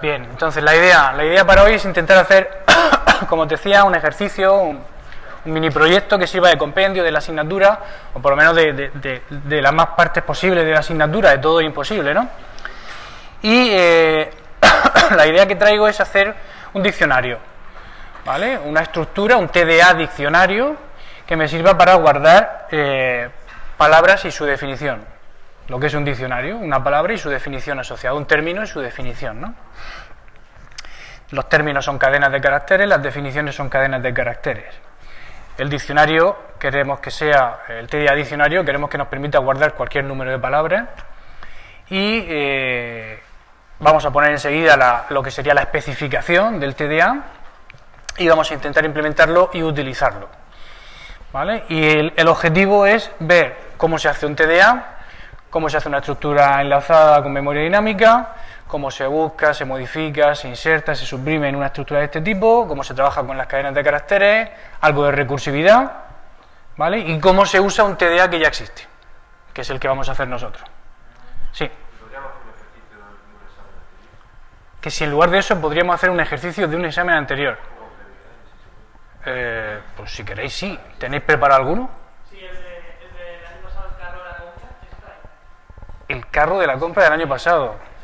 Bien, entonces la idea para hoy es intentar hacer, como te decía, un ejercicio, un mini proyecto que sirva de compendio de la asignatura, o por lo menos de las más partes posibles de la asignatura, de todo imposible, ¿no? Y la idea que traigo es hacer un diccionario, ¿vale? Una estructura, un TDA diccionario, que me sirva para guardar palabras y su definición. Lo que es un diccionario, una palabra y su definición asociada, un término y su definición, ¿no? Los términos son cadenas de caracteres, las definiciones son cadenas de caracteres. El diccionario queremos que sea, el TDA diccionario queremos que nos permita guardar cualquier número de palabras y vamos a poner enseguida lo que sería la especificación del TDA y vamos a intentar implementarlo y utilizarlo, ¿vale? Y el objetivo es ver cómo se hace un TDA, cómo se hace una estructura enlazada con memoria dinámica, cómo se busca, se modifica, se inserta, se suprime en una estructura de este tipo, cómo se trabaja con las cadenas de caracteres, algo de recursividad, ¿vale? Y cómo se usa un TDA que ya existe, que es el que vamos a hacer nosotros. Sí. Que si en lugar de eso podríamos hacer un ejercicio de un examen anterior. Pues si queréis, sí. ¿Tenéis preparado alguno? Sí, el del año pasado, el carro de la compra, ¿eso está ahí? El carro de la compra del año pasado.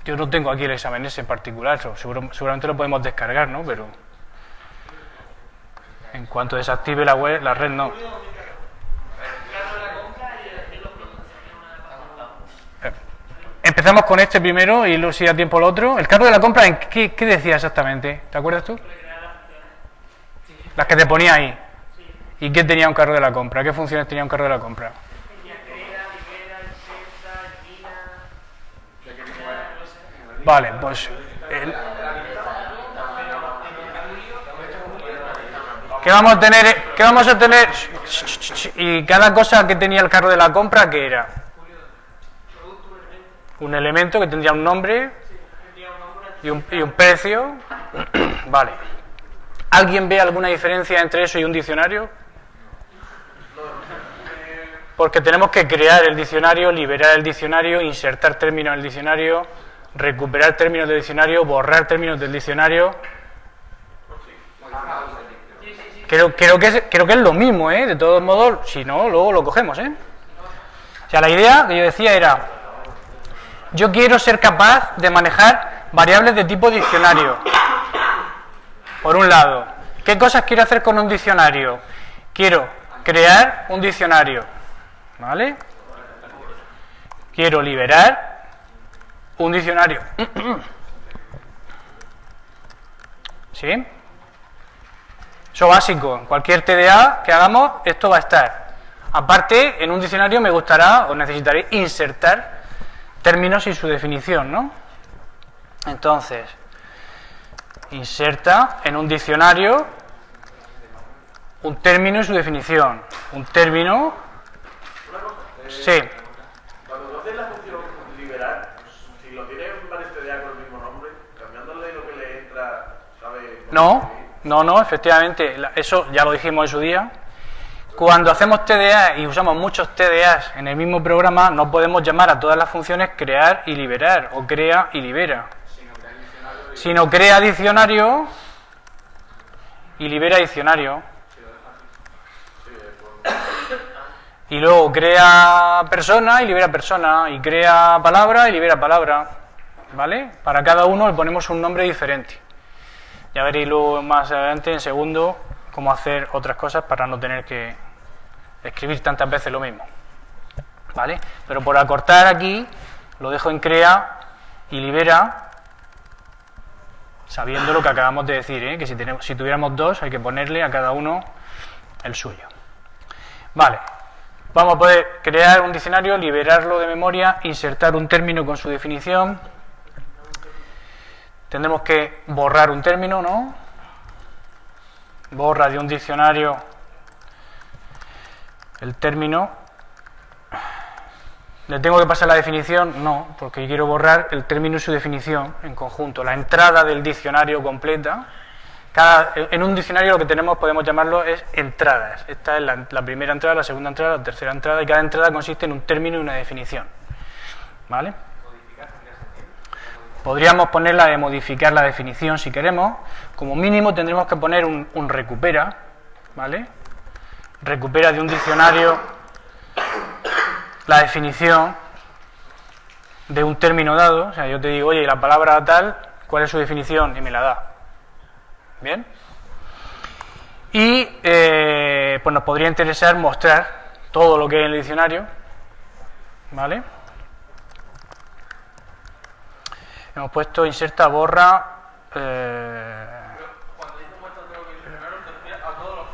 Yo no tengo aquí el examen ese en particular, seguramente lo podemos descargar, ¿no? Pero en cuanto desactive la web, la red no. Empezamos con este primero y luego si da tiempo el otro. El carro de la compra, ¿en qué decía exactamente? ¿Te acuerdas tú? Las que te ponía ahí. ¿Y qué tenía un carro de la compra? ¿Qué funciones tenía un carro de la compra? Vale, pues ¿qué vamos a tener? Y cada cosa que tenía el carro de la compra, ¿qué era? Un elemento que tendría un nombre y un precio. Vale. ¿Alguien ve alguna diferencia entre eso y un diccionario? Porque tenemos que crear el diccionario, liberar el diccionario, insertar términos en el diccionario, recuperar términos del diccionario, borrar términos del diccionario. Creo que es lo mismo, ¿eh? De todos modos, si no, luego lo cogemos, ¿eh? O sea, la idea que yo decía era, yo quiero ser capaz de manejar variables de tipo diccionario. Por un lado, ¿qué cosas quiero hacer con un diccionario? Quiero crear un diccionario, ¿vale? Quiero liberar un diccionario. ¿Sí? Eso básico. En cualquier TDA que hagamos, esto va a estar. Aparte, en un diccionario me gustará o necesitaré insertar términos y su definición, ¿no? Entonces, inserta en un diccionario un término y su definición. Un término. Sí. Cuando tú haces la función liberar, si lo tienes en varios TDA con el mismo nombre, cambiándole lo que le entra, ¿sabes? No, efectivamente, eso ya lo dijimos en su día. Cuando hacemos TDA y usamos muchos TDAs en el mismo programa, no podemos llamar a todas las funciones crear y liberar, o crea y libera. Sino crea diccionario y libera diccionario. Y luego crea persona y libera persona, y crea palabra y libera palabra, ¿vale? Para cada uno le ponemos un nombre diferente. Ya veréis luego más adelante, en segundo, cómo hacer otras cosas para no tener que escribir tantas veces lo mismo, ¿vale? Pero por acortar aquí, lo dejo en crea y libera, sabiendo lo que acabamos de decir, ¿eh? Que si tuviéramos dos, hay que ponerle a cada uno el suyo. Vale. Vamos a poder crear un diccionario, liberarlo de memoria, insertar un término con su definición. Tendremos que borrar un término, ¿no? Borra de un diccionario el término. ¿Le tengo que pasar la definición? No, porque quiero borrar el término y su definición en conjunto. La entrada del diccionario completa En un diccionario lo que tenemos, podemos llamarlo, es entradas. Esta es la primera entrada, la segunda entrada, la tercera entrada, y cada entrada consiste en un término y una definición. ¿Vale? Podríamos poner la de modificar la definición si queremos. Como mínimo tendremos que poner un recupera, ¿vale? Recupera de un diccionario la definición de un término dado. O sea, yo te digo, oye, la palabra tal, ¿cuál es su definición? Y me la da. ¿Bien? Y pues nos podría interesar mostrar todo lo que hay en el diccionario, ¿vale? Hemos puesto inserta, borra,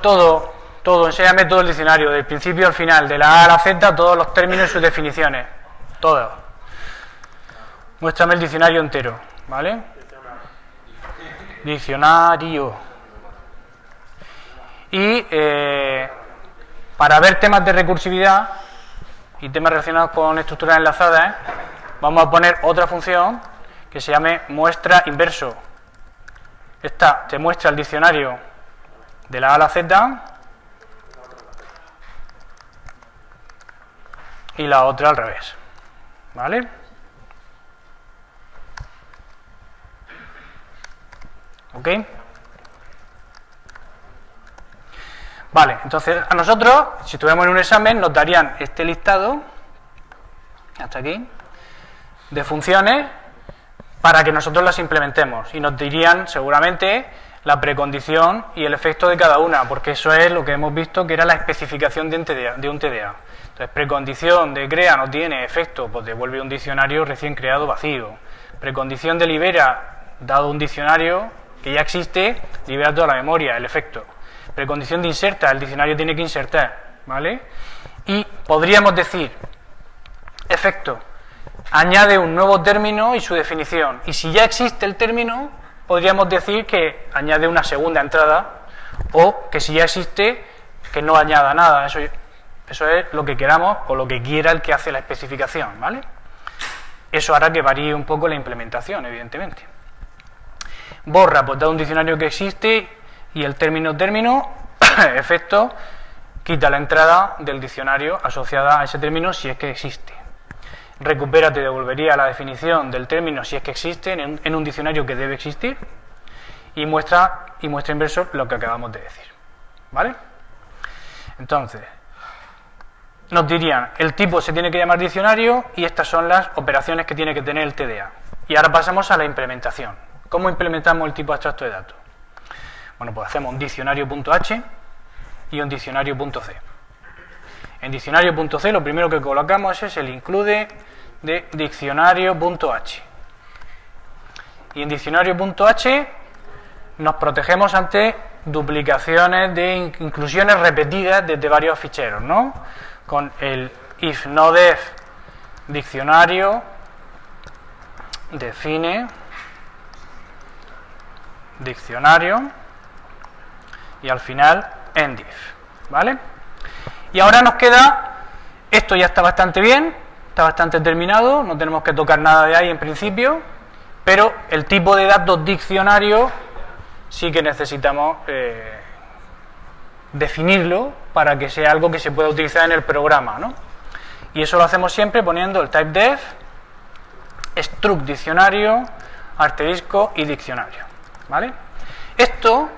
todo, enséñame todo el diccionario, del principio al final, de la A a la Z, todos los términos y sus definiciones, todo. Muéstrame el diccionario entero, ¿vale? Diccionario. Y para ver temas de recursividad y temas relacionados con estructuras enlazadas, vamos a poner otra función que se llame muestra inverso. Esta te muestra el diccionario de la A a la Z y la otra al revés, ¿vale? ¿Ok? Vale, entonces a nosotros, si estuviéramos en un examen, nos darían este listado, hasta aquí, de funciones para que nosotros las implementemos, y nos dirían seguramente la precondición y el efecto de cada una, porque eso es lo que hemos visto que era la especificación de un TDA. Entonces, precondición de crea no tiene efecto, pues devuelve un diccionario recién creado vacío. Precondición de libera, dado un diccionario que ya existe, libera toda la memoria, el efecto. Precondición de inserta, el diccionario tiene que insertar, ¿vale? Y podríamos decir, efecto, añade un nuevo término y su definición. Y si ya existe el término, podríamos decir que añade una segunda entrada, o que si ya existe, que no añada nada. Eso es lo que queramos o lo que quiera el que hace la especificación, ¿vale? Eso hará que varíe un poco la implementación, evidentemente. Borra, pues da un diccionario que existe y el término, efecto, quita la entrada del diccionario asociada a ese término si es que existe. Recupera, te devolvería la definición del término si es que existe en un diccionario que debe existir, y muestra inverso lo que acabamos de decir, ¿vale? Entonces, nos dirían, el tipo se tiene que llamar diccionario y estas son las operaciones que tiene que tener el TDA. Y ahora pasamos a la implementación. ¿Cómo implementamos el tipo abstracto de datos? Bueno, pues hacemos un diccionario.h y un diccionario.c. En diccionario.c lo primero que colocamos es el include de diccionario.h. Y en diccionario.h nos protegemos ante duplicaciones de inclusiones repetidas desde varios ficheros, ¿no? Con el if no def diccionario define diccionario y al final endif, ¿vale? Y ahora nos queda, esto ya está bastante bien, está bastante terminado, no tenemos que tocar nada de ahí en principio, pero el tipo de datos diccionario sí que necesitamos definirlo para que sea algo que se pueda utilizar en el programa, ¿no? Y eso lo hacemos siempre poniendo el typedef, struct diccionario, asterisco y diccionario, ¿vale? Esto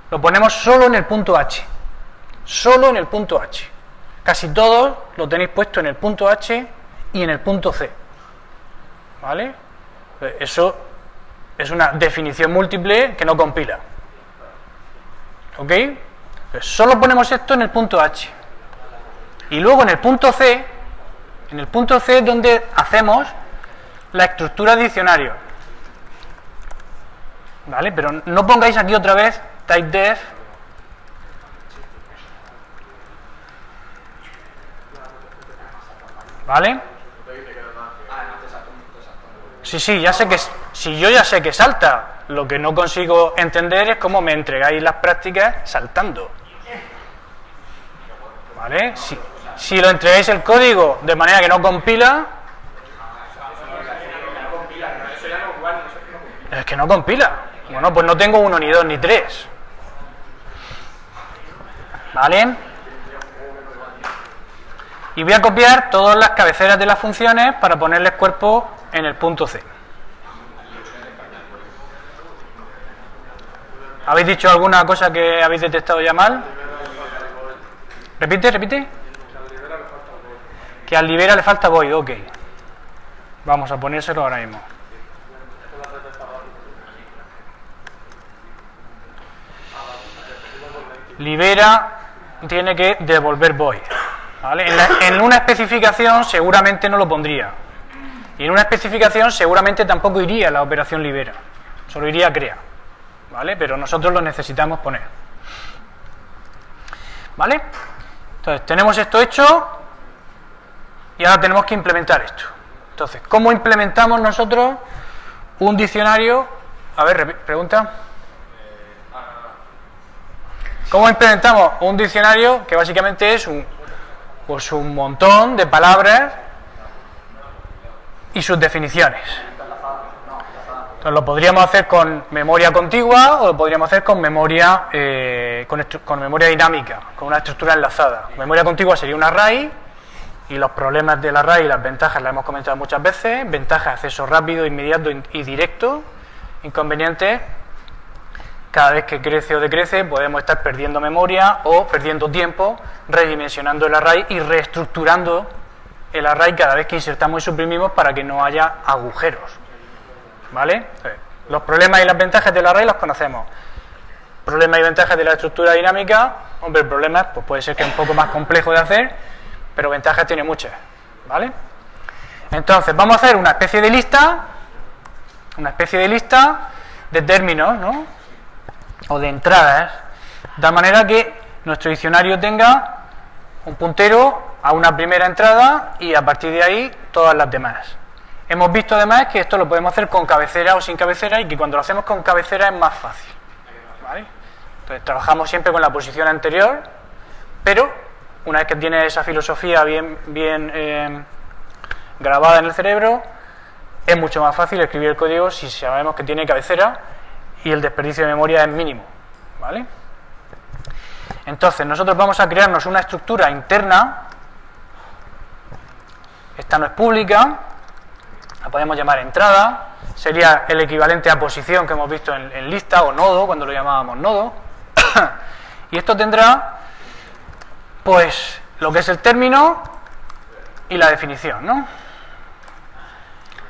lo ponemos solo en el punto H, solo en el punto H. Casi todos lo tenéis puesto en el punto H y en el punto C, ¿vale? Eso es una definición múltiple que no compila, ¿ok? Pues solo ponemos esto en el punto H. Y luego en el punto C es donde hacemos la estructura diccionario, ¿vale? Pero no pongáis aquí otra vez typedef, ¿vale? Sí, ya sé que si yo ya sé que salta, lo que no consigo entender es cómo me entregáis las prácticas saltando, ¿vale? Si lo entregáis el código de manera que no compila, es que no compila, Bueno, pues no tengo 1, ni 2, ni 3. ¿Vale? Y voy a copiar todas las cabeceras de las funciones para ponerles cuerpo en el punto C. ¿Habéis dicho alguna cosa que habéis detectado ya mal? Repite. Que al libera le falta void, ok. Vamos a ponérselo ahora mismo. Libera tiene que devolver void. ¿Vale? En una especificación seguramente no lo pondría. Y en una especificación seguramente tampoco iría la operación libera. Solo iría crea. ¿Vale? Pero nosotros lo necesitamos poner. ¿Vale? Entonces, tenemos esto hecho y ahora tenemos que implementar esto. Entonces, ¿cómo implementamos nosotros un diccionario? A ver, pregunta. ¿Cómo implementamos un diccionario que básicamente es un montón de palabras y sus definiciones? Entonces, lo podríamos hacer con memoria contigua o lo podríamos hacer con memoria con memoria dinámica, con una estructura enlazada. Memoria contigua sería un array y los problemas del array y las ventajas las hemos comentado muchas veces. Ventajas: acceso rápido, inmediato y directo. Inconvenientes: cada vez que crece o decrece podemos estar perdiendo memoria o perdiendo tiempo redimensionando el array y reestructurando el array cada vez que insertamos y suprimimos para que no haya agujeros. ¿Vale? Los problemas y las ventajas del array los conocemos. Problemas y ventajas de la estructura dinámica. Hombre, el problema pues puede ser que es un poco más complejo de hacer, pero ventajas tiene muchas. ¿Vale? Entonces vamos a hacer una especie de lista de términos, ¿no? O de entradas, de tal manera que nuestro diccionario tenga un puntero a una primera entrada y a partir de ahí todas las demás. Hemos visto además que esto lo podemos hacer con cabecera o sin cabecera y que cuando lo hacemos con cabecera es más fácil. ¿Vale? Entonces trabajamos siempre con la posición anterior, pero una vez que tiene esa filosofía bien grabada en el cerebro, es mucho más fácil escribir el código si sabemos que tiene cabecera y el desperdicio de memoria es mínimo. ¿Vale? Entonces nosotros vamos a crearnos una estructura interna. Esta no es pública, la podemos llamar entrada, sería el equivalente a posición que hemos visto en lista o nodo, cuando lo llamábamos nodo. Y esto tendrá pues lo que es el término y la definición, ¿no?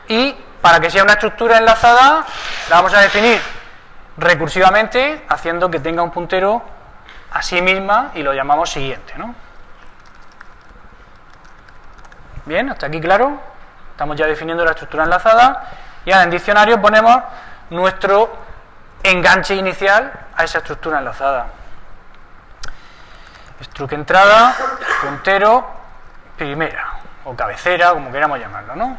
Y para que sea una estructura enlazada la vamos a definir recursivamente haciendo que tenga un puntero a sí misma y lo llamamos siguiente, ¿no? Bien, hasta aquí claro. Estamos ya definiendo la estructura enlazada y ahora en diccionario ponemos nuestro enganche inicial a esa estructura enlazada. Struct entrada, puntero, primera o cabecera, como queramos llamarlo, ¿no?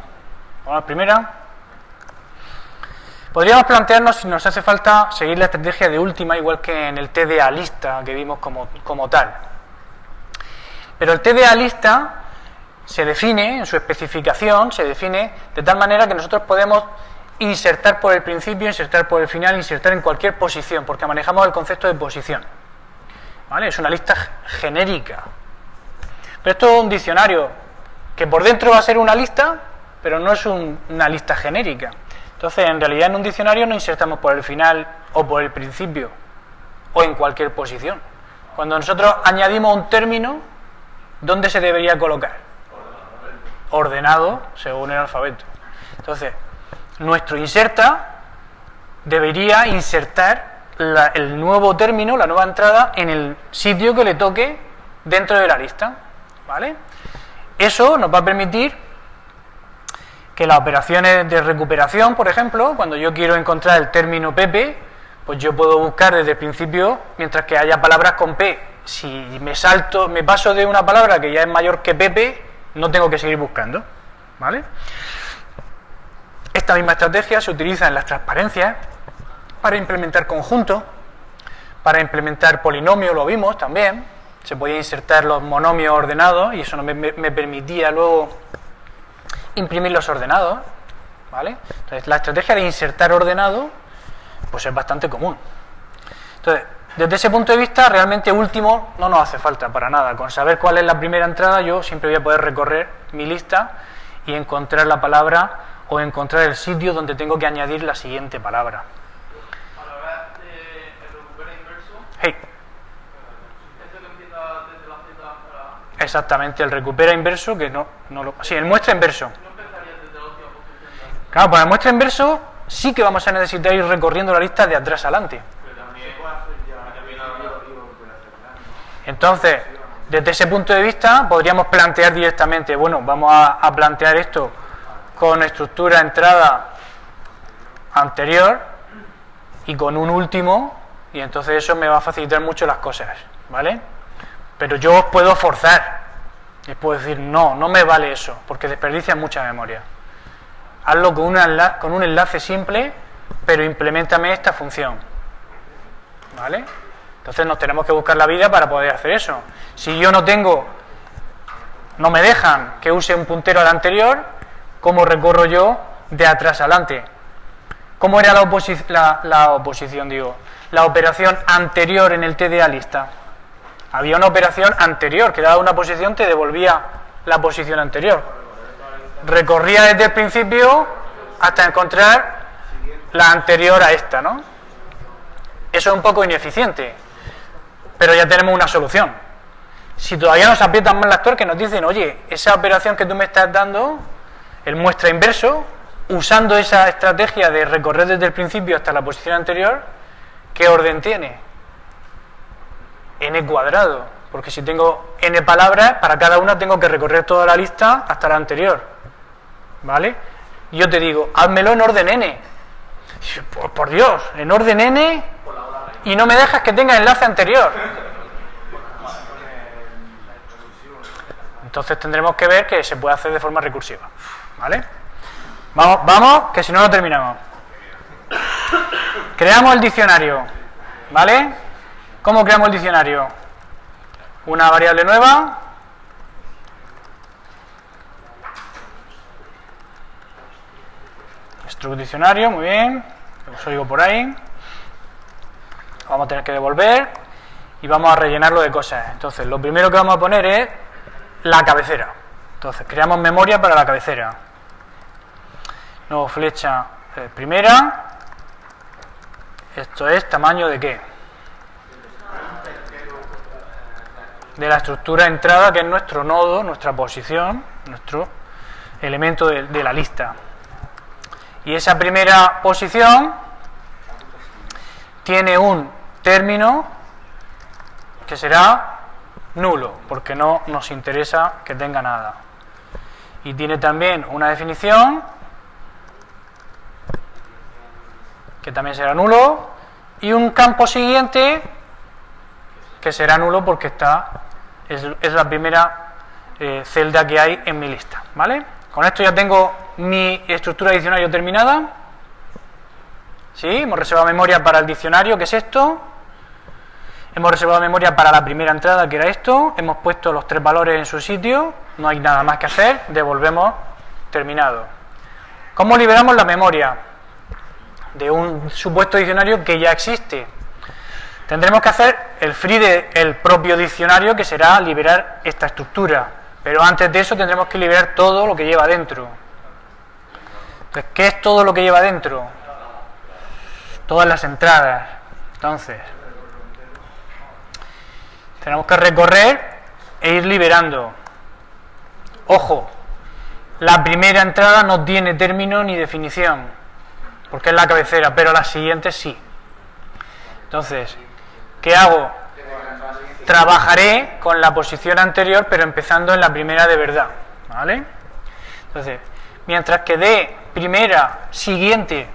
Vamos a primera. Podríamos plantearnos si nos hace falta seguir la estrategia de última, igual que en el TDA lista que vimos como tal. Pero el TDA lista se define, en su especificación, se define de tal manera que nosotros podemos insertar por el principio, insertar por el final, insertar en cualquier posición, porque manejamos el concepto de posición. ¿Vale? Es una lista genérica. Pero esto es un diccionario que por dentro va a ser una lista, pero no es una lista genérica. Entonces, en realidad en un diccionario no insertamos por el final o por el principio o en cualquier posición. Cuando nosotros añadimos un término, ¿dónde se debería colocar? Ordenado según el alfabeto. Entonces, nuestro inserta debería insertar el nuevo término, la nueva entrada, en el sitio que le toque dentro de la lista. ¿Vale? Eso nos va a permitir que las operaciones de recuperación, por ejemplo, cuando yo quiero encontrar el término Pepe, pues yo puedo buscar desde el principio, mientras que haya palabras con P. Si me paso de una palabra que ya es mayor que Pepe, no tengo que seguir buscando. ¿Vale? Esta misma estrategia se utiliza en las transparencias para implementar conjuntos, para implementar polinomios, lo vimos también. Se podía insertar los monomios ordenados y eso me permitía luego imprimir los ordenados. ¿Vale? Entonces, la estrategia de insertar ordenado pues es bastante común. Entonces, desde ese punto de vista, realmente último no nos hace falta para nada. Con saber cuál es la primera entrada, yo siempre voy a poder recorrer mi lista y encontrar la palabra o encontrar el sitio donde tengo que añadir la siguiente palabra. A la hora de recupera inverso, Hey. esto que empieza desde la Z hasta... Exactamente, el recupera inverso, que no lo... Sí, el muestra inverso. No empezaría desde la última posición. Claro, para el muestra inverso sí que vamos a necesitar ir recorriendo la lista de atrás adelante. Pero también puede hacer ya... También Entonces, desde ese punto de vista, podríamos plantear directamente, bueno, vamos a plantear esto con estructura entrada anterior y con un último, y entonces eso me va a facilitar mucho las cosas, ¿vale? Pero yo os puedo forzar, les puedo decir, no me vale eso, porque desperdicias mucha memoria. Hazlo con un enlace simple, pero implementame esta función, ¿vale? Entonces nos tenemos que buscar la vida para poder hacer eso. Si yo no me dejan que use un puntero al anterior, ¿cómo recorro yo de atrás adelante? ¿Cómo era la oposición, digo? La operación anterior en el TDA lista. Había una operación anterior, que dada una posición te devolvía la posición anterior. Recorría desde el principio hasta encontrar la anterior a esta, ¿no? Eso es un poco ineficiente, pero ya tenemos una solución. Si todavía nos aprietan más las tuercas, nos dicen, oye, esa operación que tú me estás dando, el muestra inverso, usando esa estrategia de recorrer desde el principio hasta la posición anterior, ¿qué orden tiene? N cuadrado, porque si tengo N palabras, para cada una tengo que recorrer toda la lista hasta la anterior, ¿vale? Y yo te digo, házmelo en orden N. Por Dios, en orden N, y no me dejas que tenga enlace anterior. Entonces tendremos que ver que se puede hacer de forma recursiva, ¿vale? Vamos, que si no, no terminamos. Creamos el diccionario, ¿vale? ¿Cómo creamos el diccionario? Una variable nueva. Struct diccionario, muy bien. Os oigo por ahí. Vamos a tener que devolver y vamos a rellenarlo de cosas. Entonces, lo primero que vamos a poner es la cabecera. Entonces, creamos memoria para la cabecera. Nuevo flecha primera. Esto es tamaño de ¿qué? De la estructura entrada, que es nuestro nodo, nuestra posición, nuestro elemento de la lista. Y esa primera posición tiene un término que será nulo, porque no nos interesa que tenga nada. Y tiene también una definición que también será nulo, y un campo siguiente que será nulo porque es la primera celda que hay en mi lista, ¿vale? Con esto ya tengo mi estructura de diccionario terminada. ¿Sí? Hemos reservado memoria para el diccionario, que es esto. Hemos reservado memoria para la primera entrada, que era esto. Hemos puesto los 3 valores en su sitio. No hay nada más que hacer. Devolvemos terminado. ¿Cómo liberamos la memoria de un supuesto diccionario que ya existe? Tendremos que hacer el free del propio diccionario, que será liberar esta estructura. Pero antes de eso tendremos que liberar todo lo que lleva dentro. Entonces, ¿qué es todo lo que lleva dentro? Todas las entradas. Entonces, tenemos que recorrer e ir liberando. Ojo, la primera entrada no tiene término ni definición, porque es la cabecera, pero las siguientes sí. Entonces, ¿qué hago? Trabajaré con la posición anterior, pero empezando en la primera de verdad, ¿vale? Entonces, mientras que de primera siguiente,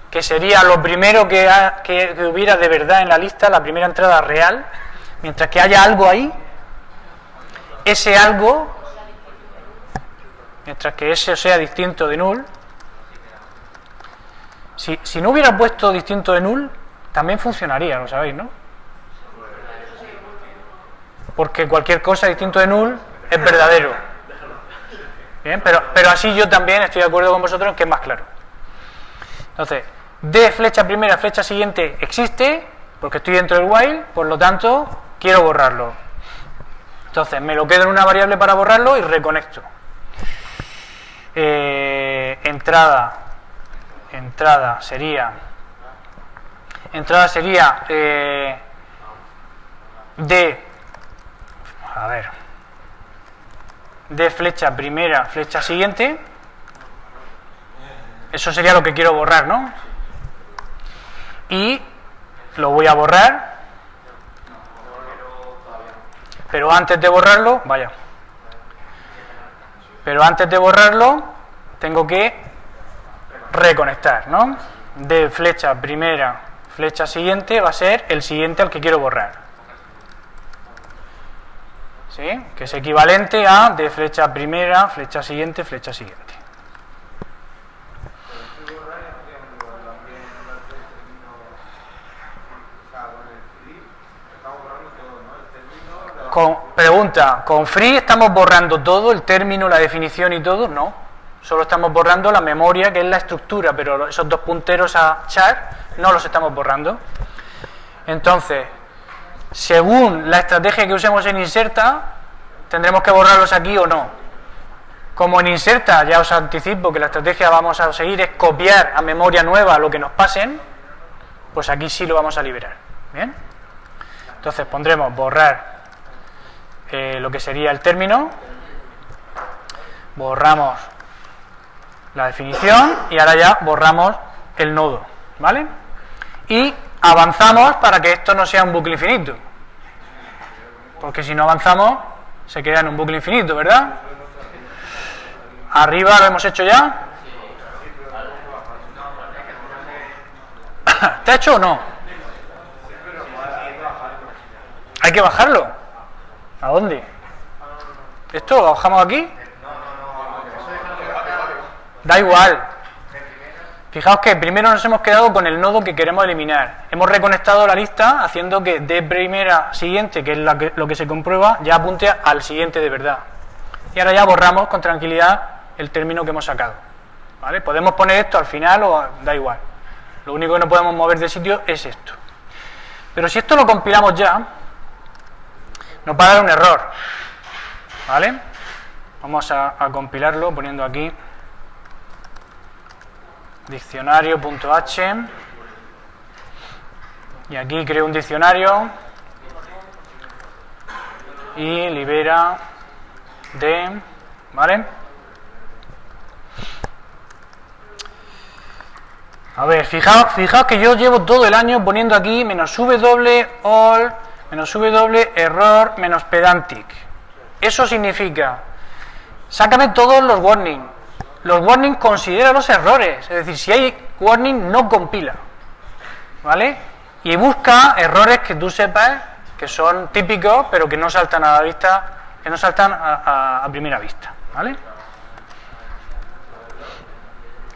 que sería lo primero que hubiera de verdad en la lista, la primera entrada real, mientras que haya algo ahí, ese algo, mientras que ese sea distinto de null, si no hubiera puesto distinto de null, también funcionaría, lo sabéis, ¿no? Porque cualquier cosa distinto de null es verdadero. Bien, pero así yo también estoy de acuerdo con vosotros en que es más claro. Entonces, de flecha primera, flecha siguiente existe, porque estoy dentro del while, por lo tanto, quiero borrarlo. Entonces, me lo quedo en una variable para borrarlo y reconecto. Entrada sería de flecha primera, flecha siguiente. Eso sería lo que quiero borrar, ¿no? Y lo voy a borrar, pero antes de borrarlo, tengo que reconectar, ¿no? De flecha primera, flecha siguiente va a ser el siguiente al que quiero borrar, ¿sí? Que es equivalente a de flecha primera, flecha siguiente, flecha siguiente. Pregunta, ¿con free estamos borrando todo, el término, la definición y todo? No, solo estamos borrando la memoria, que es la estructura, pero esos dos punteros a char no los estamos borrando. Entonces, según la estrategia que usemos en inserta, tendremos que borrarlos aquí o no. Como en inserta, ya os anticipo que la estrategia vamos a seguir es copiar a memoria nueva lo que nos pasen, pues aquí sí lo vamos a liberar. ¿Bien? Entonces pondremos borrar lo que sería el término, borramos la definición y ahora ya borramos el nodo, ¿vale? Y avanzamos para que esto no sea un bucle infinito, porque si no avanzamos se queda en un bucle infinito, ¿verdad? Arriba lo hemos hecho ya. ¿Te ha hecho o no? Hay que bajarlo. ¿A dónde? ¿Esto lo bajamos aquí? Da igual. Fijaos que primero nos hemos quedado con el nodo que queremos eliminar. Hemos reconectado la lista haciendo que de primera siguiente, que es lo que se comprueba, ya apunte al siguiente de verdad. Y ahora ya borramos con tranquilidad el término que hemos sacado, ¿vale? Podemos poner esto al final o da igual. Lo único que no podemos mover de sitio es esto. Pero si esto lo compilamos ya, nos va a dar un error, ¿vale? Vamos a compilarlo poniendo aquí diccionario.h y aquí creo un diccionario y libera de, ¿vale? A ver, fijaos que yo llevo todo el año poniendo aquí -w all, -w error, -pedantic. Eso significa, sácame todos los warnings. Los warnings considera los errores, es decir, si hay warning no compila, ¿vale? Y busca errores que tú sepas que son típicos, pero que no saltan a la vista, que no saltan a primera vista, ¿vale?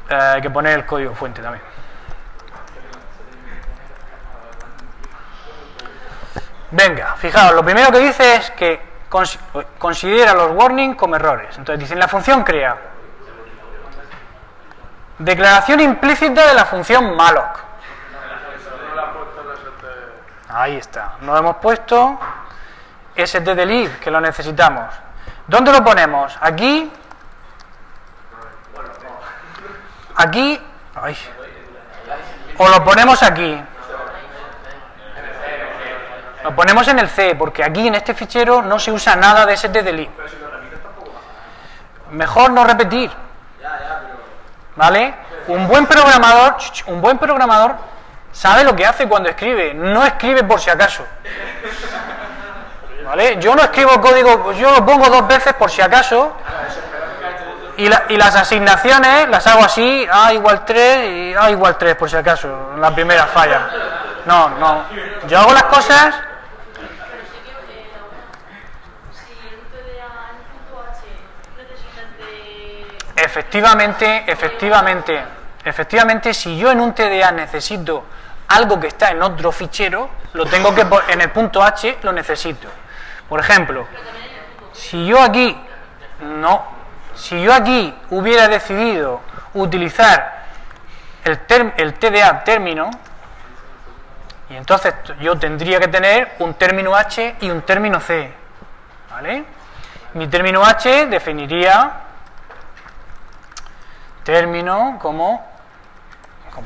Hay que poner el código fuente también. Venga, fijaos, lo primero que dice es que considera los warnings como errores. Entonces dice, la función crea declaración implícita de la función malloc. Ahí está, no hemos puesto stdelete, que lo necesitamos. ¿Dónde lo ponemos? Aquí, ay, o lo ponemos aquí. Lo ponemos en el C, porque aquí en este fichero no se usa nada de stdelete. Mejor no repetir, ¿vale? Un buen programador sabe lo que hace cuando escribe, no escribe por si acaso, ¿vale? Yo no escribo código, yo lo pongo 2 veces por si acaso, y las asignaciones las hago así, A igual 3 y A igual 3 por si acaso, la primera falla. No, yo hago las cosas. Efectivamente, si yo en un TDA necesito algo que está en otro fichero, lo tengo que en el punto H lo necesito. Por ejemplo, si yo aquí hubiera decidido utilizar el TDA término, y entonces yo tendría que tener un término H y un término C, ¿vale? Mi término H definiría término como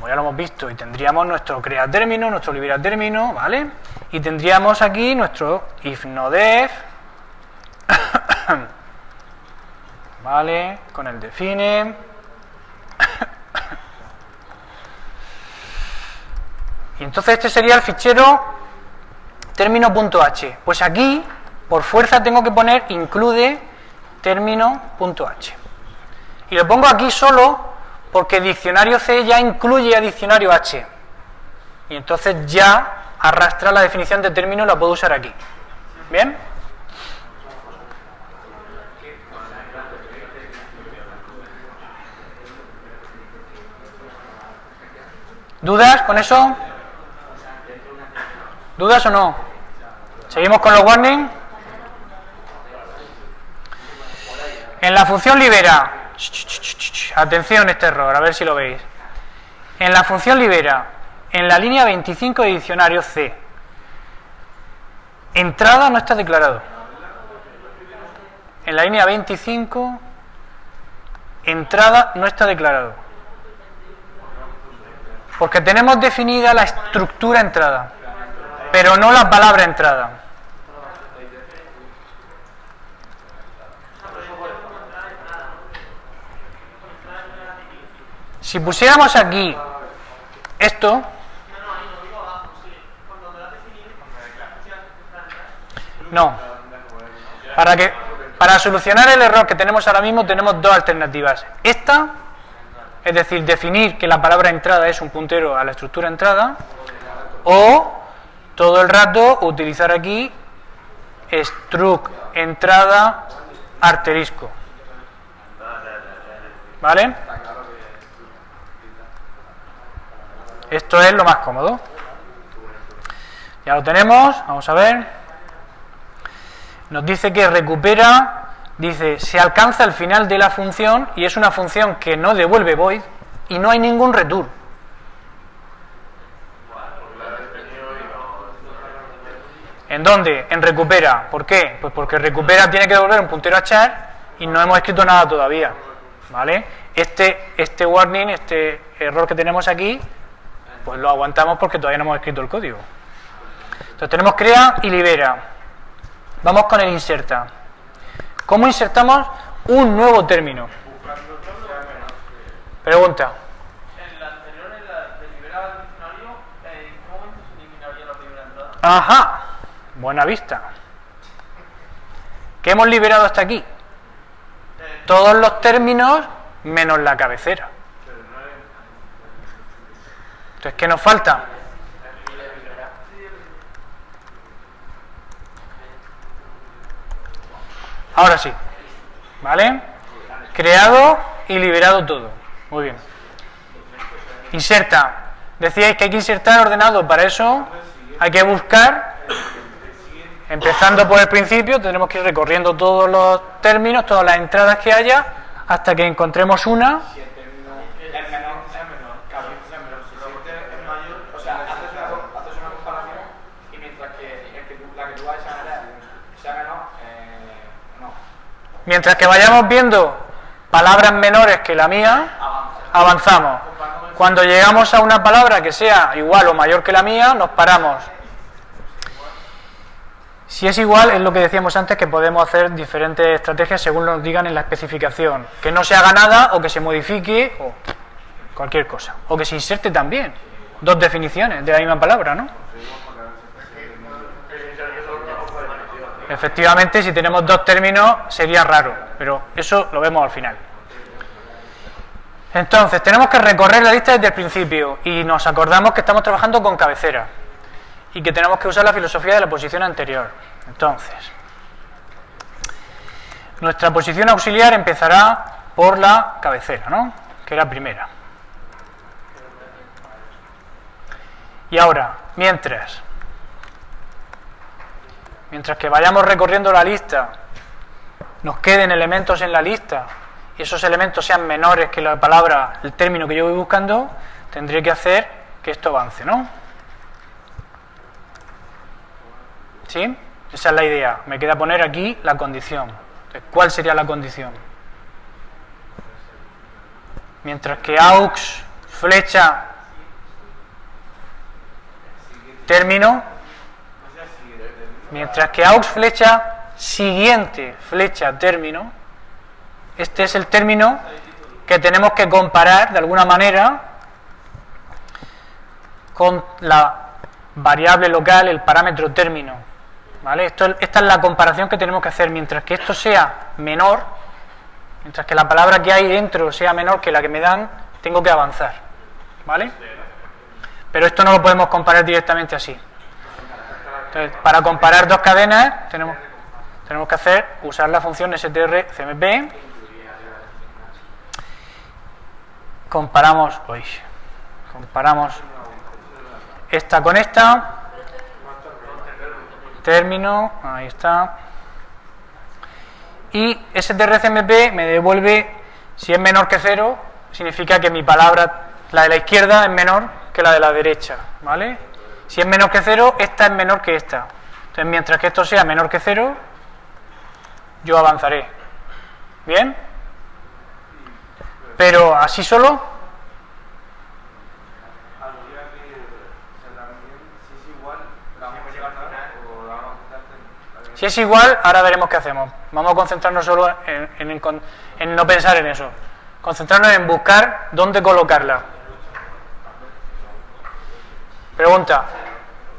ya lo hemos visto, y tendríamos nuestro crea término, nuestro libera término, ¿vale? Y tendríamos aquí nuestro if no def, ¿vale? Con el define. Y entonces este sería el fichero término.h. Pues aquí, por fuerza, tengo que poner include término.h. Y lo pongo aquí solo porque diccionario C ya incluye a diccionario H. Y entonces ya arrastra la definición de término y la puedo usar aquí. ¿Bien? ¿Dudas con eso? ¿Dudas o no? ¿Seguimos con los warnings? En la función libera, atención este error, a ver si lo veis. En la función libera, en la línea 25 de diccionario C, entrada no está declarado. En la línea 25, entrada no está declarado. Porque tenemos definida la estructura entrada, pero no la palabra entrada. Si pusiéramos aquí esto, no. Para solucionar el error que tenemos ahora mismo tenemos dos alternativas. Esta, es decir, definir que la palabra entrada es un puntero a la estructura entrada, o todo el rato utilizar aquí struct entrada asterisco. ¿Vale? Esto es lo más cómodo. Ya lo tenemos, vamos a ver. Nos dice que recupera, dice, se alcanza el final de la función y es una función que no devuelve void y no hay ningún return. ¿En dónde? En recupera. ¿Por qué? Pues porque recupera tiene que devolver un puntero a char y no hemos escrito nada todavía. ¿Vale? Este warning, este error que tenemos aquí, pues lo aguantamos porque todavía no hemos escrito el código. Entonces tenemos crea y libera. Vamos con el inserta. ¿Cómo insertamos un nuevo término? Pregunta. En la anterior, en la de liberar al diccionario, ¿en qué momento se eliminaría la primera entrada? Ajá, buena vista. ¿Qué hemos liberado hasta aquí? Todos los términos menos la cabecera. Entonces, ¿qué nos falta? Ahora sí, ¿vale? Creado y liberado todo. Muy bien. Inserta. Decíais que hay que insertar ordenado, para eso hay que buscar, empezando por el principio, tenemos que ir recorriendo todos los términos, todas las entradas que haya, hasta que encontremos una. Mientras que vayamos viendo palabras menores que la mía, avanzamos. Cuando llegamos a una palabra que sea igual o mayor que la mía, nos paramos. Si es igual, es lo que decíamos antes, que podemos hacer diferentes estrategias según nos digan en la especificación. Que no se haga nada, o que se modifique, o cualquier cosa. O que se inserte también. Dos definiciones de la misma palabra, ¿no? Efectivamente, si tenemos dos términos sería raro, pero eso lo vemos al final. Entonces, tenemos que recorrer la lista desde el principio y nos acordamos que estamos trabajando con cabecera y que tenemos que usar la filosofía de la posición anterior. Entonces, nuestra posición auxiliar empezará por la cabecera, ¿no? Que era primera. Y ahora, mientras que vayamos recorriendo la lista, nos queden elementos en la lista y esos elementos sean menores que la palabra, el término que yo voy buscando, tendré que hacer que esto avance, ¿no? ¿Sí? Esa es la idea. Me queda poner aquí la condición. Entonces, ¿cuál sería la condición? Mientras que aux, flecha, término, mientras que aux, flecha, siguiente, flecha, término, este es el término que tenemos que comparar de alguna manera con la variable local, el parámetro término, ¿vale? Esta es la comparación que tenemos que hacer. Mientras que esto sea menor, mientras que la palabra que hay dentro sea menor que la que me dan, tengo que avanzar, ¿vale? Pero esto no lo podemos comparar directamente así. Entonces, para comparar dos cadenas tenemos que usar la función strcmp. Comparamos esta con esta, término, ahí está, y strcmp me devuelve, si es menor que 0, significa que mi palabra, la de la izquierda, es menor que la de la derecha, ¿vale? Si es menor que 0, esta es menor que esta. Entonces, mientras que esto sea menor que 0, yo avanzaré. ¿Bien? Pero así solo. Si es igual, ahora veremos qué hacemos. Vamos a concentrarnos solo en no pensar en eso. Concentrarnos en buscar dónde colocarla. Pregunta: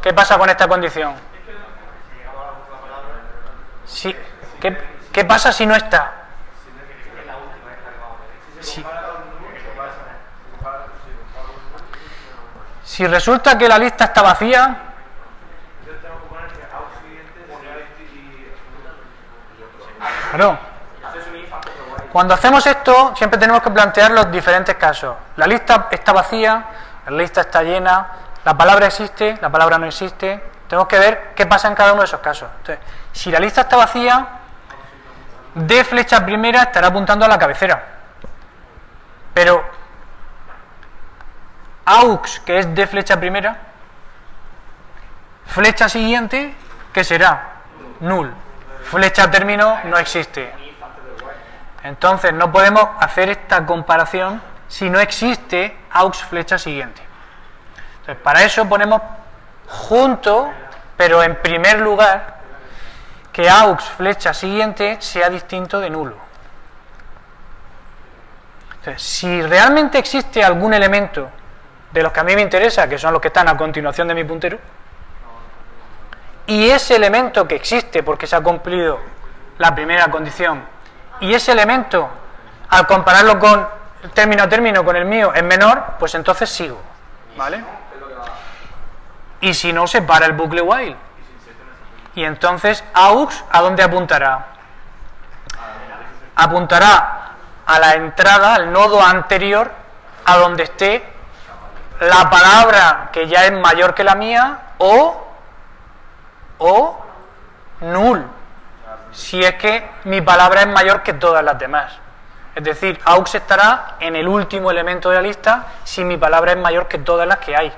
¿qué pasa con esta condición? Sí. ¿Qué pasa si no está? Si resulta que la lista está vacía, claro. Cuando hacemos esto, siempre tenemos que plantear los diferentes casos. La lista está vacía, la lista está llena, la palabra existe, la palabra no existe. Tenemos que ver qué pasa en cada uno de esos casos. Entonces, si la lista está vacía, D flecha primera estará apuntando a la cabecera. Pero aux, que es D flecha primera, flecha siguiente, ¿qué será? Null. Flecha término no existe. Entonces no podemos hacer esta comparación si no existe aux flecha siguiente. Entonces, para eso ponemos junto, pero en primer lugar, que aux flecha siguiente sea distinto de nulo. Entonces, si realmente existe algún elemento de los que a mí me interesa, que son los que están a continuación de mi puntero, y ese elemento que existe porque se ha cumplido la primera condición, y ese elemento, al compararlo con el término a término con el mío, es menor, pues entonces sigo, ¿vale? Y si no, se para el bucle while. Y entonces aux, ¿a dónde apuntará? Apuntará a la entrada, al nodo anterior, a donde esté la palabra que ya es mayor que la mía, o null, si es que mi palabra es mayor que todas las demás. Es decir, aux estará en el último elemento de la lista si mi palabra es mayor que todas las que hay.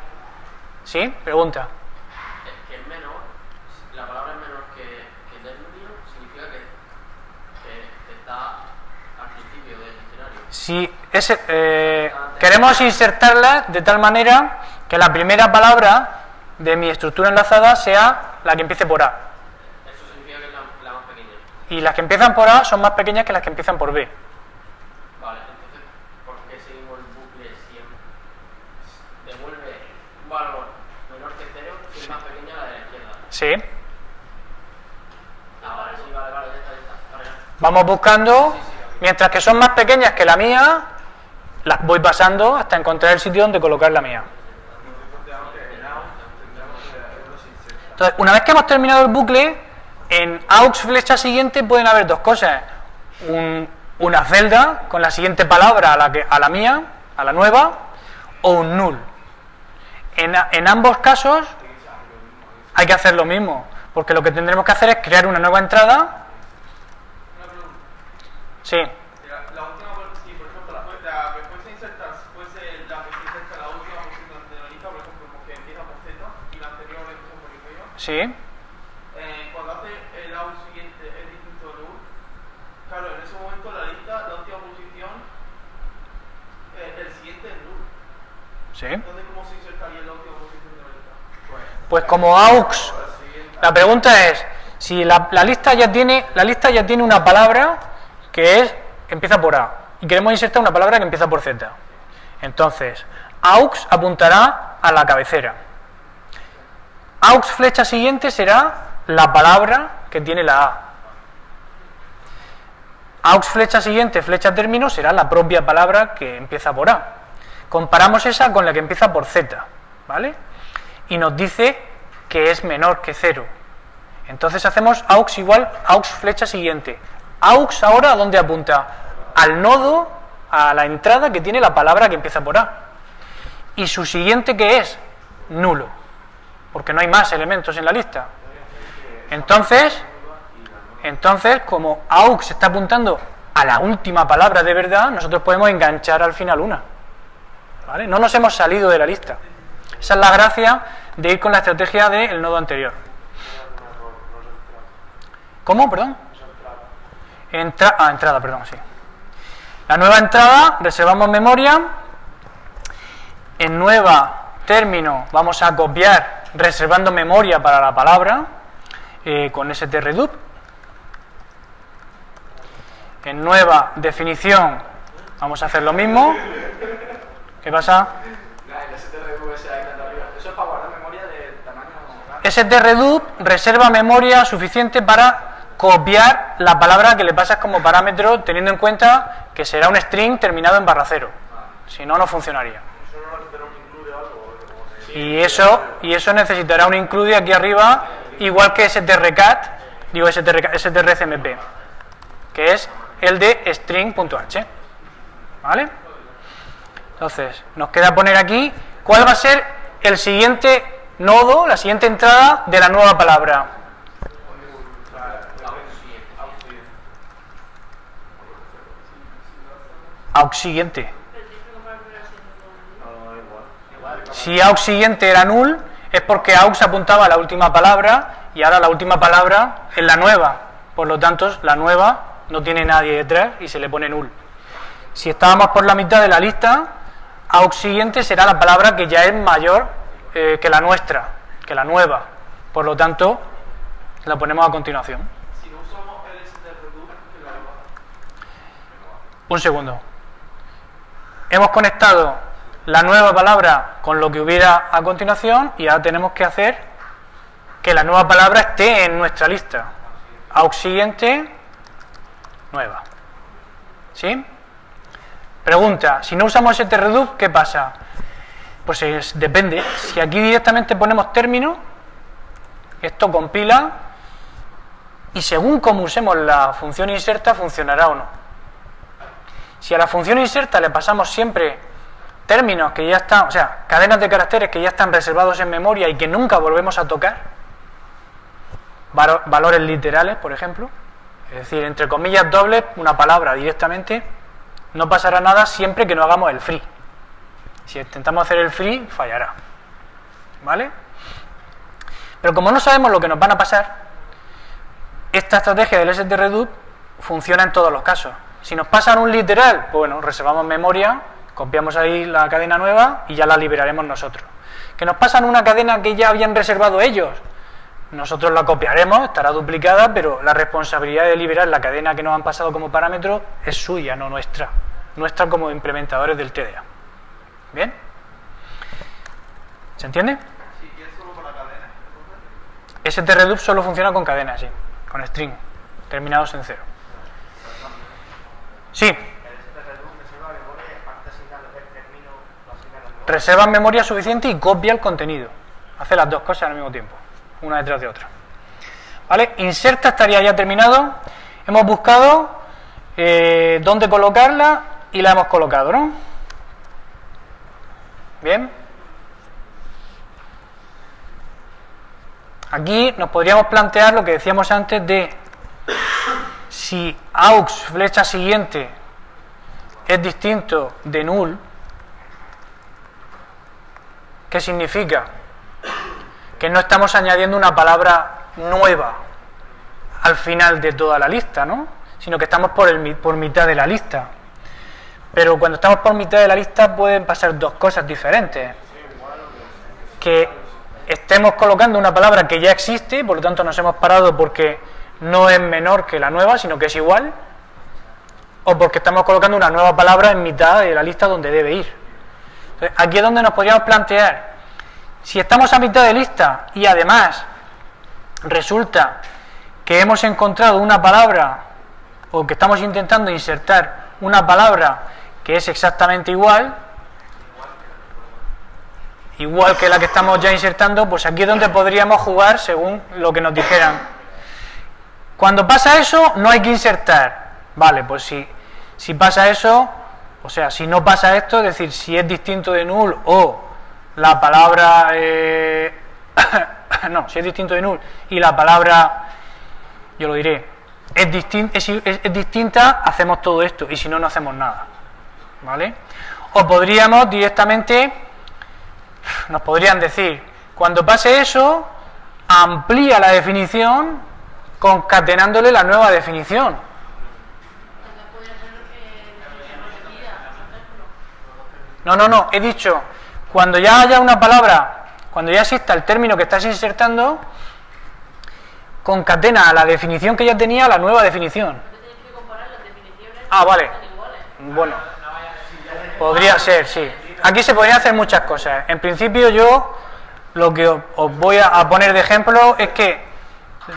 ¿Sí? Pregunta. Que es menor, la palabra es menor que el término, significa que está al principio del diccionario. Si queremos insertarla de tal manera que la primera palabra de mi estructura enlazada sea la que empiece por A. Eso significa que es la más pequeña. Y las que empiezan por A son más pequeñas que las que empiezan por B. Vale, entonces, ¿por qué seguimos el bucle siempre? Devuelve un valor menor que 0 si es más pequeña la de la izquierda. Sí. Vale, sí, vale, ya está. Vale. Vamos buscando, mientras que son más pequeñas que la mía, las voy pasando hasta encontrar el sitio donde colocar la mía. Entonces, una vez que hemos terminado el bucle, en aux flecha siguiente pueden haber dos cosas: una celda con la siguiente palabra a la mía, a la nueva, o un null. En ambos casos hay que hacer lo mismo, porque lo que tendremos que hacer es crear una nueva entrada. Una pregunta. Sí. La última, si por ejemplo la que fuese insertar fuese la que se inserta la última Sí. Cuando hace el out siguiente es distinto a null, claro, en ese momento la lista, la última posición, el siguiente es null. Sí. Entonces, ¿cómo se insertaría en la última posición de la lista? Pues como aux, la pregunta es, si la lista ya tiene una palabra que empieza por A, y queremos insertar una palabra que empieza por Z. Entonces, aux apuntará a la cabecera. Aux flecha siguiente será la palabra que tiene la A. Aux flecha siguiente, flecha término, será la propia palabra que empieza por A. Comparamos esa con la que empieza por Z, ¿vale? Y nos dice que es menor que 0. Entonces hacemos aux igual aux flecha siguiente. Aux ahora, ¿a dónde apunta? Al nodo, a la entrada que tiene la palabra que empieza por A. ¿Y su siguiente qué es? Nulo, porque no hay más elementos en la lista. Entonces, como aux está apuntando a la última palabra de verdad, nosotros podemos enganchar al final una. ¿Vale? No nos hemos salido de la lista. Esa es la gracia de ir con la estrategia del nodo anterior. ¿Cómo? Perdón. Entrada, perdón, sí. La nueva entrada, reservamos memoria. En nueva término vamos a copiar reservando memoria para la palabra con strredup. En nueva definición vamos a hacer lo mismo. ¿Qué pasa? Eso es para guardar memoria de tamaño. strredup reserva memoria suficiente para copiar la palabra que le pasas como parámetro, teniendo en cuenta que será un string terminado en /0. Si no, no funcionaría. Y eso necesitará un include aquí arriba, igual que strcat, strcmp, que es el de string.h. ¿Vale? Entonces, nos queda poner aquí cuál va a ser el siguiente nodo, la siguiente entrada de la nueva palabra. Aux siguiente. Si aux siguiente era null, es porque aux apuntaba a la última palabra y ahora la última palabra es la nueva. Por lo tanto, la nueva no tiene nadie detrás y se le pone null. Si estábamos por la mitad de la lista, aux siguiente será la palabra que ya es mayor que la nuestra, que la nueva. Por lo tanto, la ponemos a continuación. Si no usamos el strredup, ¿qué lo hago? Un segundo. Hemos conectado la nueva palabra con lo que hubiera a continuación y ahora tenemos que hacer que la nueva palabra esté en nuestra lista. Aux siguiente, nueva. ¿Sí? Pregunta, si no usamos strredup, ¿qué pasa? Pues depende. Si aquí directamente ponemos término, esto compila y según como usemos la función inserta, funcionará o no. Si a la función inserta le pasamos siempre términos que ya están, o sea, cadenas de caracteres que ya están reservados en memoria y que nunca volvemos a tocar, valores literales, por ejemplo, es decir, entre comillas dobles, una palabra directamente, no pasará nada siempre que no hagamos el free. Si intentamos hacer el free, fallará. ¿Vale? Pero como no sabemos lo que nos van a pasar, esta estrategia del strredup funciona en todos los casos. Si nos pasan un literal, pues bueno, reservamos memoria, copiamos ahí la cadena nueva y ya la liberaremos nosotros. Que nos pasan una cadena que ya habían reservado ellos, nosotros la copiaremos, estará duplicada, pero la responsabilidad de liberar la cadena que nos han pasado como parámetro es suya, no nuestra. Nuestra como implementadores del TDA. ¿Bien? ¿Se entiende? Si quieres solo con la cadena. strredup solo funciona con cadenas, sí, con string, terminados en 0. Sí. Reserva memoria suficiente y copia el contenido. Hace las dos cosas al mismo tiempo, una detrás de otra. ¿Vale? Inserta estaría ya terminado. Hemos buscado dónde colocarla y la hemos colocado, ¿no? Bien. Aquí nos podríamos plantear lo que decíamos antes de si aux flecha siguiente es distinto de null. ¿Qué significa? que no estamos añadiendo una palabra nueva al final de toda la lista, ¿no? Sino que estamos por mitad de la lista. Pero cuando estamos por mitad de la lista pueden pasar dos cosas diferentes. Que estemos colocando una palabra que ya existe, por lo tanto nos hemos parado porque no es menor que la nueva, sino que es igual, o porque estamos colocando una nueva palabra en mitad de la lista donde debe ir. Entonces, aquí es donde nos podríamos plantear, si estamos a mitad de lista y además resulta que hemos encontrado una palabra o que estamos intentando insertar una palabra que es exactamente igual que la que estamos ya insertando, pues aquí es donde podríamos jugar según lo que nos dijeran. Cuando pasa eso, no hay que insertar. Vale, pues si pasa eso, o sea, si no pasa esto, es decir, si es distinto de null o la palabra... no, si es distinto de null y la palabra, yo lo diré, es distinta, hacemos todo esto, y si no, no hacemos nada. ¿Vale? O podríamos directamente, nos podrían decir, cuando pase eso, amplía la definición concatenándole la nueva definición. No, he dicho, cuando ya haya una palabra, cuando ya exista el término que estás insertando, concatena a la definición que ya tenía a la nueva definición. Ah, vale. Bueno, podría ser, sí. Aquí se podrían hacer muchas cosas. En principio yo lo que os voy a poner de ejemplo es que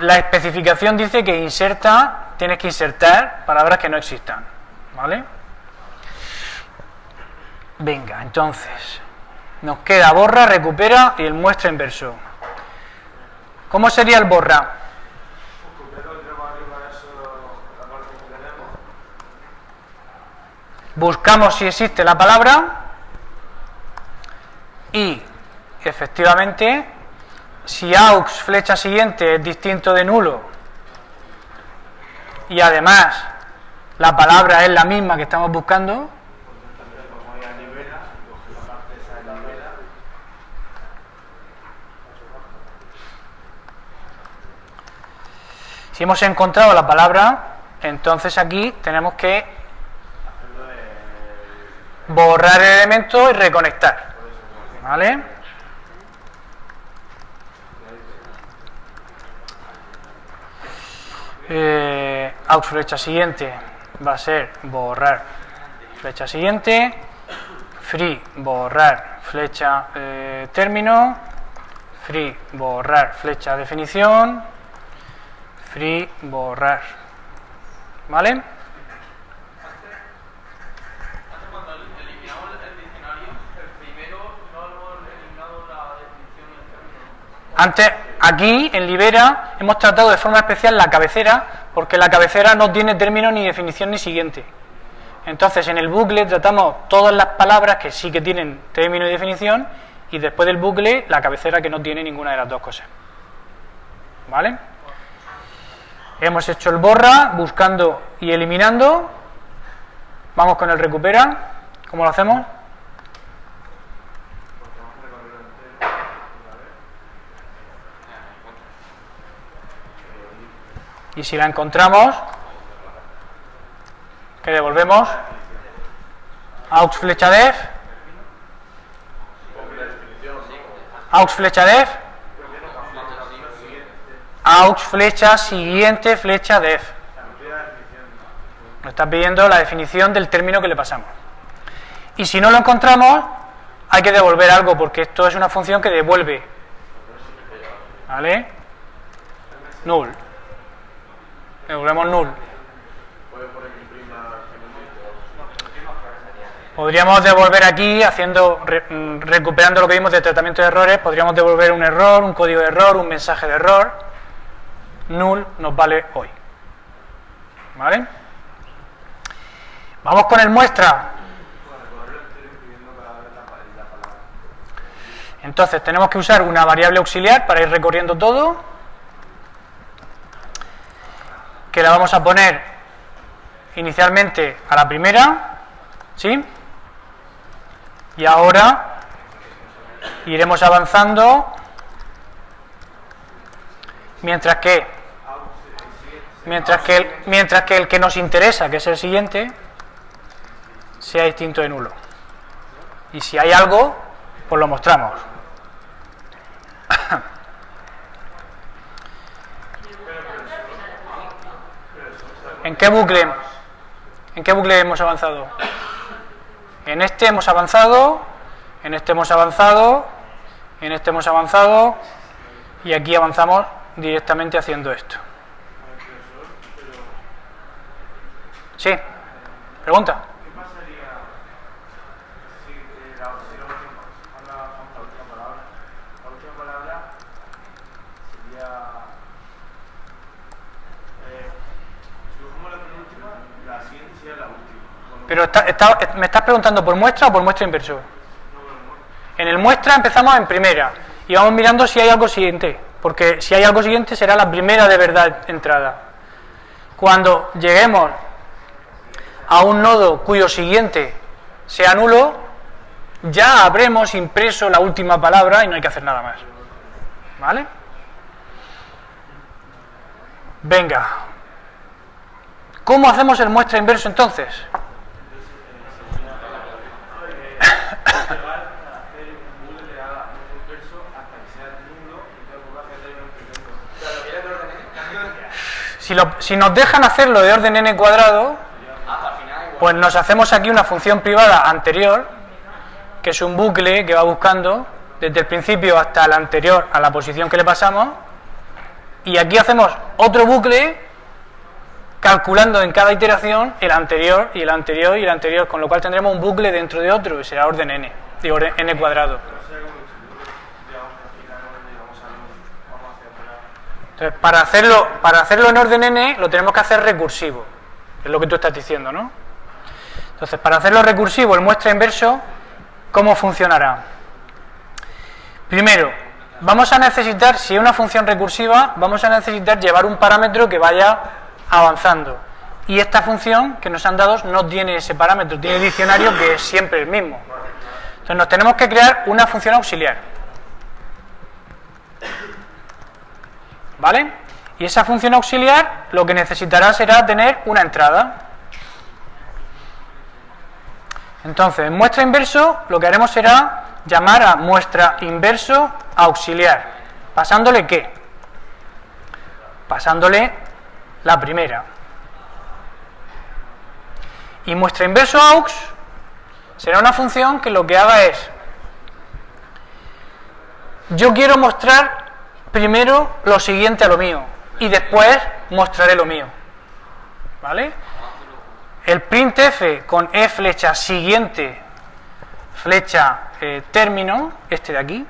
la especificación dice que tienes que insertar palabras que no existan. ¿Vale? Venga, entonces, nos queda borra, recupera y el muestra inverso. ¿Cómo sería el borra? Buscamos si existe la palabra y, efectivamente, si aux flecha siguiente es distinto de nulo y además la palabra es la misma que estamos buscando, si hemos encontrado la palabra, entonces aquí tenemos que borrar el elemento y reconectar. ¿Vale? Aux flecha siguiente va a ser borrar flecha siguiente, free borrar flecha término, free borrar flecha definición, free borrar. ¿Vale? Cuando eliminamos el diccionario, el primero no hemos eliminado la definición del término. Antes, aquí en Libera hemos tratado de forma especial la cabecera, porque la cabecera no tiene término ni definición ni siguiente. Entonces en el bucle tratamos todas las palabras que sí que tienen término y definición, y después del bucle la cabecera que no tiene ninguna de las dos cosas. ¿Vale? Hemos hecho el borra, buscando y eliminando. Vamos con el recupera. ¿Cómo lo hacemos? Y si la encontramos, ¿qué devolvemos? Aux flecha def. Aux flecha def. Aux flecha siguiente flecha def. Nos está pidiendo la definición del término que le pasamos. Y si no lo encontramos, hay que devolver algo, porque esto es una función que devuelve. ¿Vale? Null. Devolvemos null. Podríamos devolver aquí, recuperando lo que vimos de tratamiento de errores, podríamos devolver un error, un código de error, un mensaje de error. Null nos vale hoy. ¿Vale? Vamos con el muestra. Entonces tenemos que usar una variable auxiliar para ir recorriendo todo, que la vamos a poner inicialmente a la primera, ¿sí? Y ahora iremos avanzando Mientras que el que nos interesa, que es el siguiente, sea distinto de nulo. Y si hay algo, pues lo mostramos. ¿En qué bucle hemos avanzado? En este hemos avanzado, en este hemos avanzado, en este hemos avanzado, y aquí avanzamos directamente haciendo esto. Sí, pregunta. ¿Qué pasaría si la última palabra sería, si cogemos la penúltima, la siguiente sería la última? Pero ¿me estás preguntando por muestra o por muestra inverso? En el muestra empezamos en primera y vamos mirando si hay algo siguiente, porque si hay algo siguiente será la primera de verdad entrada. Cuando lleguemos a un nodo cuyo siguiente sea nulo, ya habremos impreso la última palabra y no hay que hacer nada más. ¿Vale? Venga. ¿Cómo hacemos el muestra inverso entonces? Si nos dejan hacerlo de orden n cuadrado, pues nos hacemos aquí una función privada anterior, que es un bucle que va buscando desde el principio hasta la anterior a la posición que le pasamos, y aquí hacemos otro bucle calculando en cada iteración el anterior y el anterior y el anterior, con lo cual tendremos un bucle dentro de otro y será orden n, de orden n cuadrado. Entonces, para hacerlo en orden n lo tenemos que hacer recursivo, es lo que tú estás diciendo, ¿no? Entonces, para hacerlo recursivo, el muestra inverso, ¿cómo funcionará? Primero, vamos a necesitar, si es una función recursiva, vamos a necesitar llevar un parámetro que vaya avanzando. Y esta función que nos han dado no tiene ese parámetro, tiene diccionario que es siempre el mismo. Entonces, nos tenemos que crear una función auxiliar. ¿Vale? Y esa función auxiliar lo que necesitará será tener una entrada. Entonces, en muestra inverso lo que haremos será llamar a muestra inverso auxiliar. ¿Pasándole qué? Pasándole la primera. Y muestra inverso aux será una función que lo que haga es: yo quiero mostrar primero lo siguiente a lo mío y después mostraré lo mío. ¿Vale? El printf con e flecha siguiente flecha término, este de aquí,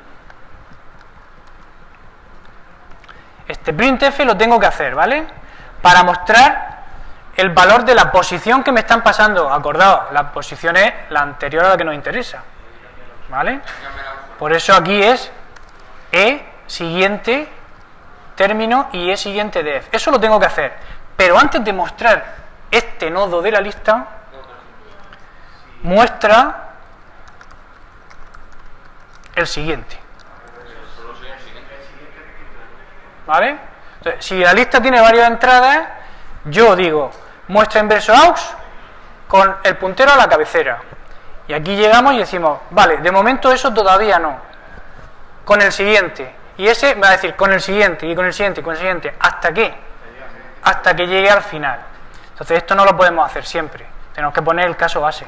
este printf lo tengo que hacer, ¿vale? Para mostrar el valor de la posición que me están pasando. Acordaos, la posición es la anterior a la que nos interesa, ¿vale? Por eso aquí es e siguiente término y e siguiente def. Eso lo tengo que hacer, pero antes de mostrar este nodo de la lista, muestra el siguiente. ¿Vale? Entonces, si la lista tiene varias entradas, yo digo muestra inverso aux con el puntero a la cabecera. Y aquí llegamos y decimos, vale, de momento eso todavía no. Con el siguiente. Y ese me va a decir con el siguiente, y con el siguiente, y con el siguiente. ¿Hasta qué? Hasta que llegue al final. Entonces esto no lo podemos hacer siempre. Tenemos que poner el caso base.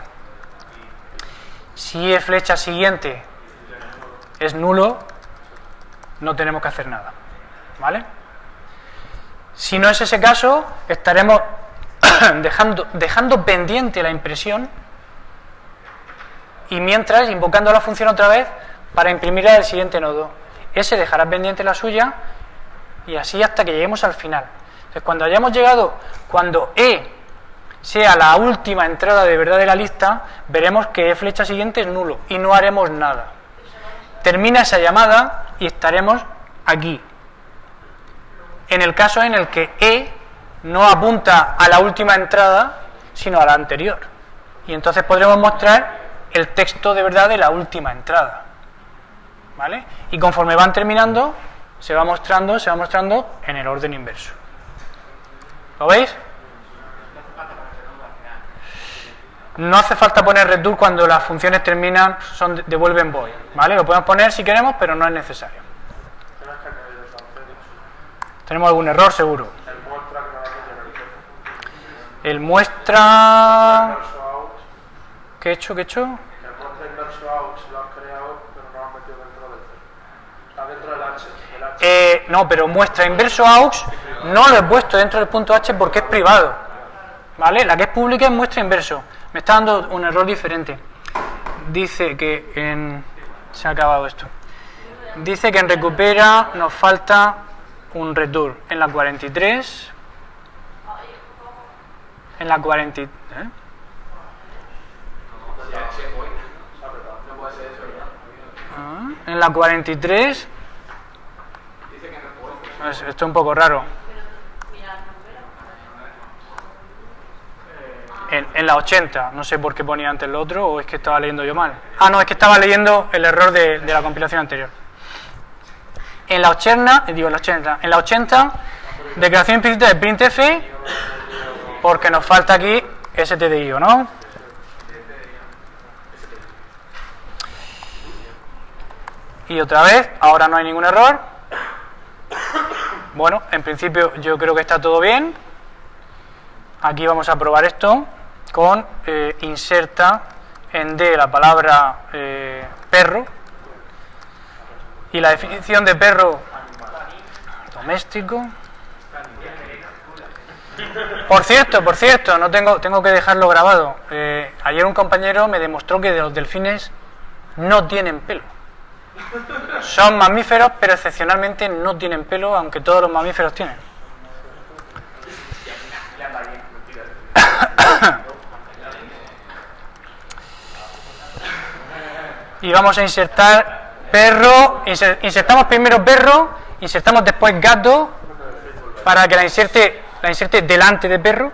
Si es flecha siguiente es nulo, no tenemos que hacer nada. ¿Vale? Si no es ese caso, estaremos dejando pendiente la impresión y mientras invocando la función otra vez para imprimirla del siguiente nodo. Ese dejará pendiente la suya y así hasta que lleguemos al final. Entonces, cuando hayamos llegado, cuando e sea la última entrada de verdad de la lista, veremos que e flecha siguiente es nulo y no haremos nada. Termina esa llamada y estaremos aquí. En el caso en el que e no apunta a la última entrada, sino a la anterior. Y entonces podremos mostrar el texto de verdad de la última entrada. ¿Vale? Y conforme van terminando, se va mostrando en el orden inverso. ¿Lo veis? No hace falta poner return cuando las funciones terminan, devuelven void, ¿vale? Lo podemos poner si queremos, pero no es necesario. Tenemos algún error seguro. El muestra... ¿Qué he hecho? El muestra inverso out se lo han creado, pero no lo han metido dentro del C. Está dentro del H. No, pero muestra inverso aux no lo he puesto dentro del punto H porque es privado, ¿vale? La que es pública es muestra inverso. Me está dando un error diferente. Dice que en... Se ha acabado esto. Dice que en recupera nos falta un return en la 43. En la 43. En la 43. Esto es un poco raro. En la 80, no sé por qué ponía antes lo otro, o es que estaba leyendo yo mal. Ah, no, es que estaba leyendo el error de la compilación anterior. En la 80, declaración implícita de printf, porque nos falta aquí stdio, ¿no? Y otra vez, ahora no hay ningún error. Bueno, en principio yo creo que está todo bien. Aquí vamos a probar esto con inserta en D la palabra perro, y la definición de perro doméstico. Por cierto, no tengo que dejarlo grabado. Ayer un compañero me demostró que los delfines no tienen pelo. Son mamíferos, pero excepcionalmente no tienen pelo, aunque todos los mamíferos tienen. Y vamos a insertar perro, insertamos primero perro, insertamos después gato para que la inserte delante de perro,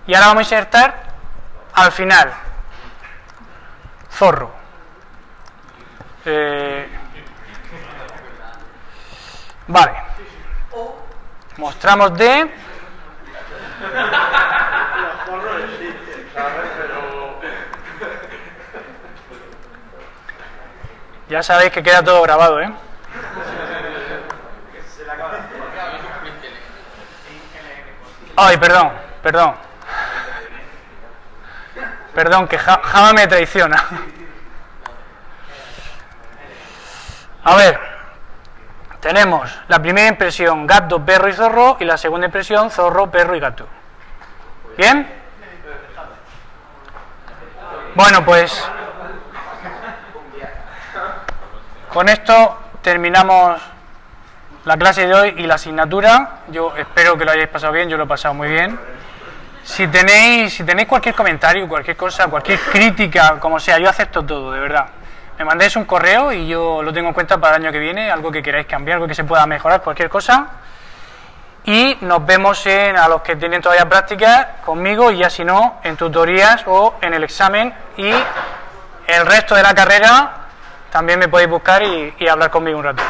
y ahora vamos a insertar al final zorro. Vale, mostramos D. Ya sabéis que queda todo grabado, ¿eh? Ay, perdón. Perdón, que Java me traiciona. A ver, tenemos la primera impresión gato, perro y zorro, y la segunda impresión zorro, perro y gato. ¿Bien? Bueno, pues con esto terminamos la clase de hoy y la asignatura. Yo espero que lo hayáis pasado bien, yo lo he pasado muy bien. Si tenéis cualquier comentario, cualquier cosa, cualquier crítica, como sea, yo acepto todo, de verdad. Me mandéis un correo y yo lo tengo en cuenta para el año que viene, algo que queráis cambiar, algo que se pueda mejorar, cualquier cosa. Y nos vemos a los que tienen todavía prácticas conmigo, y ya si no, en tutorías o en el examen, y el resto de la carrera también me podéis buscar y hablar conmigo un rato.